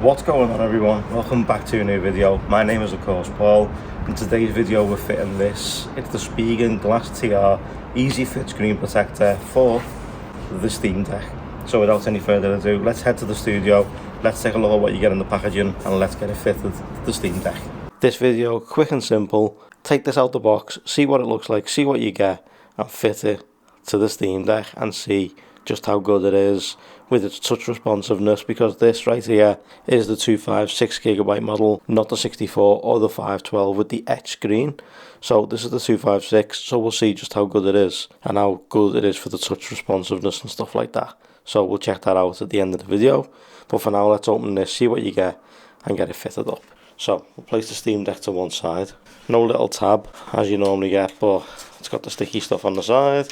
What's going on, everyone? Welcome back to a new video. My name is of course Paul. In today's video we're fitting this. It's the Spigen GLAStR Easy Fit Screen Protector for the Steam Deck. So without any further ado, let's head to the studio, let's take a look at what you get in the packaging and let's get it fitted to the Steam Deck. This video, quick and simple. Take this out the box, see what it looks like, see what you get and fit it to the Steam Deck and see just how good it is with its touch responsiveness, because this right here is the 256GB model, not the 64 or the 512 with the etch screen. So this is the 256, so we'll see just how good it is and how good it is for the touch responsiveness and stuff like that. So we'll check that out at the end of the video, but for now let's open this, see what you get and get it fitted up. So we'll place the Steam Deck to one side. No little tab as you normally get, but it's got the sticky stuff on the side.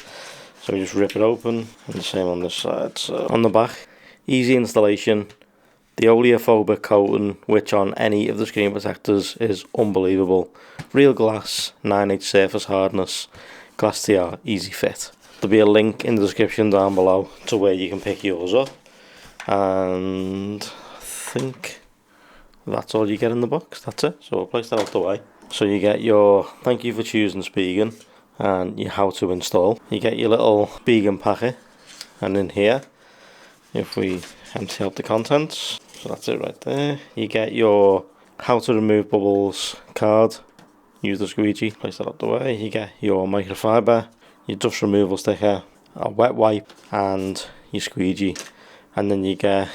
So we just rip it open, and the same on this side. So on the back, easy installation. The oleophobic coating, which on any of the screen protectors is unbelievable. Real glass, 9H surface hardness, GLAStR Easy Fit. There'll be a link in the description down below to where you can pick yours up. And I think that's all you get in the box, that's it. So we'll place that out the way. So you get your thank you for choosing Spigen and your how to install. You get your little Spigen packet, and in here, if we empty out the contents, so that's it right there, you get your how to remove bubbles card. Use the squeegee, place that out the way. You get your microfiber, your dust removal sticker, a wet wipe and your squeegee, and then you get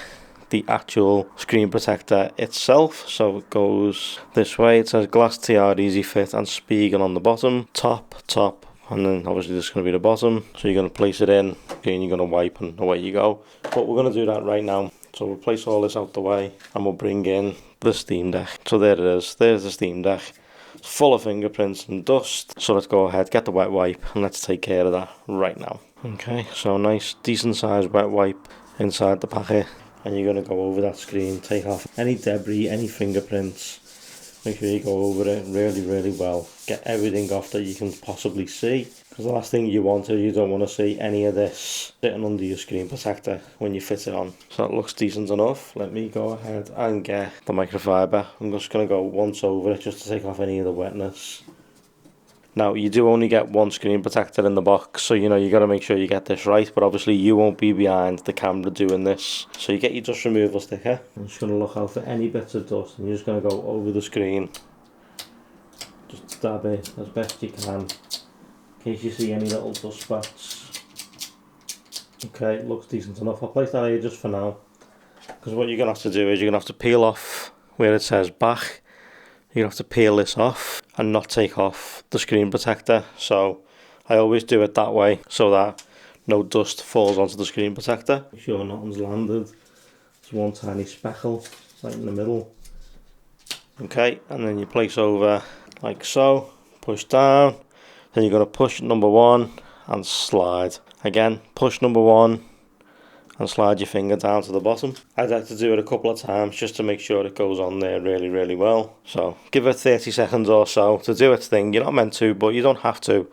the actual screen protector itself. So it goes this way. It says GLAStR Easy Fit and Spigen on the bottom, top, and then obviously this is going to be the bottom. So you're going to place it in and you're going to wipe and away you go. But we're going to do that right now. So we'll place all this out the way and we'll bring in the Steam Deck. So there it is, there's the Steam Deck. It's full of fingerprints and dust. So let's go ahead, get the wet wipe and let's take care of that right now. Okay, so nice decent sized wet wipe inside the packet. And you're going to go over that screen, take off any debris, any fingerprints. Make sure you go over it really well. Get everything off that you can possibly see. Because the last thing you want is you don't want to see any of this sitting under your screen protector when you fit it on. So that looks decent enough. Let me go ahead and get the microfiber. I'm just going to go once over it just to take off any of the wetness. Now, you do only get one screen protector in the box, so you know you got to make sure you get this right, but obviously you won't be behind the camera doing this. So you get your dust removal sticker. I'm just going to look out for any bits of dust, and you're just going to go over the screen. Just dab it as best you can, in case you see any little dust spots. Okay, looks decent enough. I'll place that here just for now, because what you're going to have to do is you're going to have to peel off where it says back. You have to peel this off and not take off the screen protector. So I always do it that way so that no dust falls onto the screen protector. Make sure nothing's landed. There's one tiny speckle right in the middle. Okay, and then you place over like so, push down. Then you're going to push number one and slide. Again, push number one and slide your finger down to the bottom. I'd like to do it a couple of times just to make sure it goes on there really well. So give it 30 seconds or so to do its thing. You're not meant to, but you don't have to.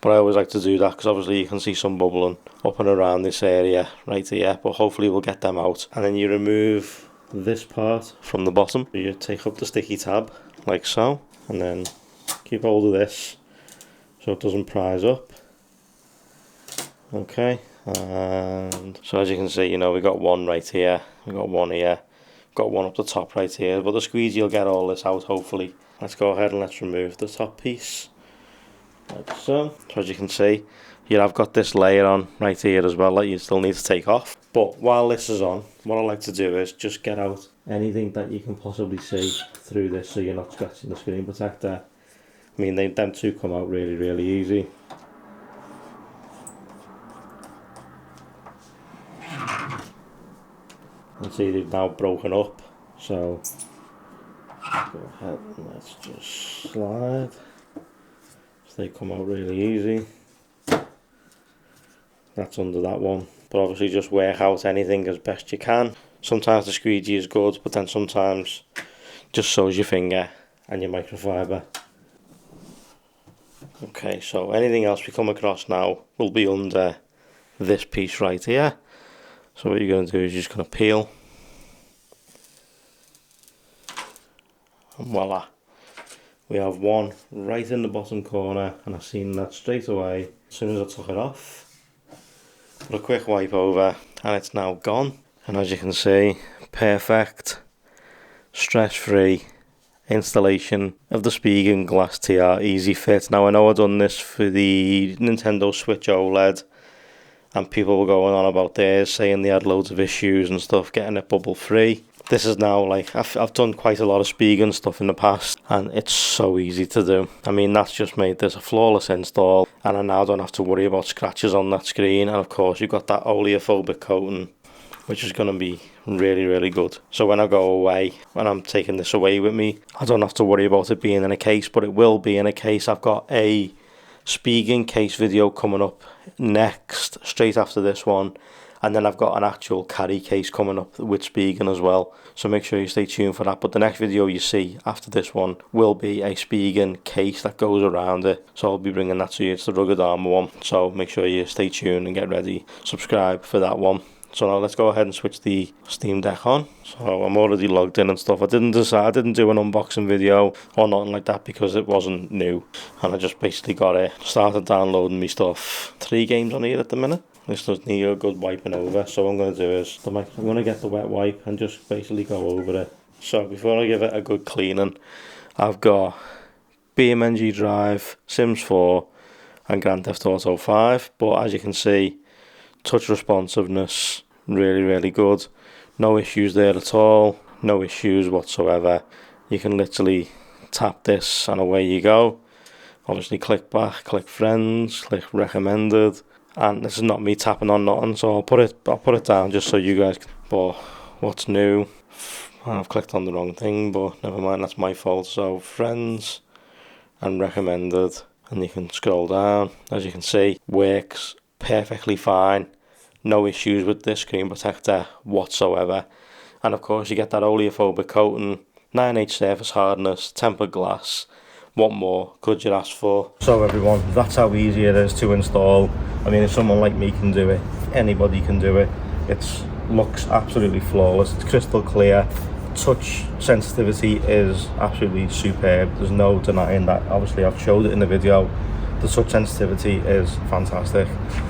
But I always like to do that because obviously you can see some bubbling up and around this area right here, but hopefully we'll get them out. And then you remove this part from the bottom. You take up the sticky tab like so, and then keep hold of this so it doesn't prise up. Okay. And so as you can see, you know, we got one right here, we got one here, got one up the top right here, but the squeegee will get all this out hopefully. Let's go ahead and let's remove the top piece like so. So as you can see, you have got this layer on right here as well that you still need to take off. But while this is on, what I like to do is just get out anything that you can possibly see through this so you're not scratching the screen protector. I mean, them two come out really easy. And see they've now broken up, so go ahead and let's just slide. So they come out really easy. That's under that one, but obviously just work out anything as best you can. Sometimes the squeegee is good, but then sometimes just so's your finger and your microfiber. Okay, so anything else we come across now will be under this piece right here. So what you're going to do is you're just going to peel and voila, we have one right in the bottom corner, and I seen that straight away as soon as I took it off. Put a quick wipe over and it's now gone, and as you can see, perfect stress-free installation of the Spigen GLAStR Easy Fit. Now I know I've done this for the Nintendo Switch OLED, and people were going on about theirs, saying they had loads of issues and stuff getting it bubble free. This is now like, I've done quite a lot of Spigen stuff in the past, and it's so easy to do. I mean, that's just made this a flawless install, and I now don't have to worry about scratches on that screen. And of course you've got that oleophobic coating, which is going to be really, really good. So when I go away, when I'm taking this away with me, I don't have to worry about it being in a case, but it will be in a case. I've got a Spigen case video coming up next, straight after this one, and then I've got an actual carry case coming up with Spigen as well, so make sure you stay tuned for that. But the next video you see after this one will be a Spigen case that goes around it, so I'll be bringing that to you. It's the rugged armor one, so make sure you stay tuned and get ready, subscribe for that one. So now let's go ahead and switch the Steam Deck on. So I'm already logged in and stuff. I didn't do an unboxing video or nothing like that because it wasn't new, and I just basically got it, started downloading me stuff. 3 games on here at the minute. This does need a good wiping over, so what I'm going to do is I'm going to get the wet wipe and just basically go over it. So before I give it a good cleaning, I've got BeamNG Drive, Sims 4 and Grand Theft Auto 5, but as you can see, touch responsiveness, really, really good. No issues there at all, no issues whatsoever. You can literally tap this and away you go. Obviously click back, click friends, click recommended. And this is not me tapping on nothing, so I'll put it down just so you guys can. But what's new? I've clicked on the wrong thing, but never mind, that's my fault. So friends and recommended, and you can scroll down. As you can see, works perfectly fine. No issues with this screen protector whatsoever. And of course you get that oleophobic coating, 9H surface hardness, tempered glass. What more could you ask for? So everyone, that's how easy it is to install. I mean, if someone like me can do it, anybody can do it. It looks absolutely flawless, it's crystal clear. Touch sensitivity is absolutely superb, there's no denying that. Obviously I've showed it in the video. The touch sensitivity is fantastic.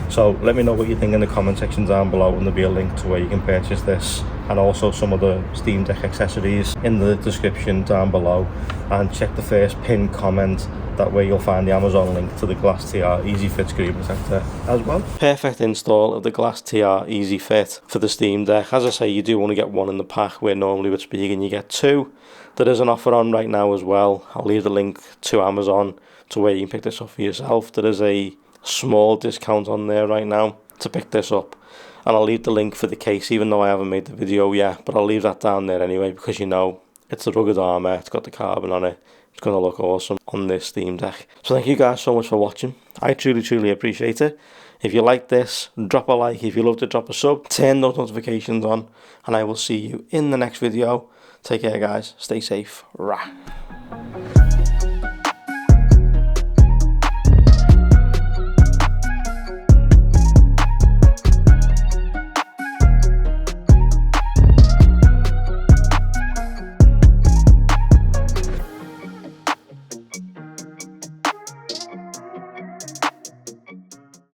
So let me know what you think in the comment section down below, and there'll be a link to where you can purchase this, and also some of the Steam Deck accessories in the description down below. And check the first pinned comment, that way you'll find the Amazon link to the GLAStR Easy Fit screen protector as well. Perfect install of the GLAStR Easy Fit for the Steam Deck. As I say, you do want to get one in the pack, where normally with Spigen you get 2. There is an offer on right now as well. I'll leave the link to Amazon to where you can pick this up for yourself. There is a small discount on there right now to pick this up, and I'll leave the link for the case, even though I haven't made the video yet, but I'll leave that down there anyway, because you know it's the rugged armor, it's got the carbon on it, it's going to look awesome on this Steam Deck. So thank you guys so much for watching. I truly appreciate it. If you like this, drop a like. If you love to, drop a sub, turn those notifications on, and I will see you in the next video. Take care guys, stay safe. Rah.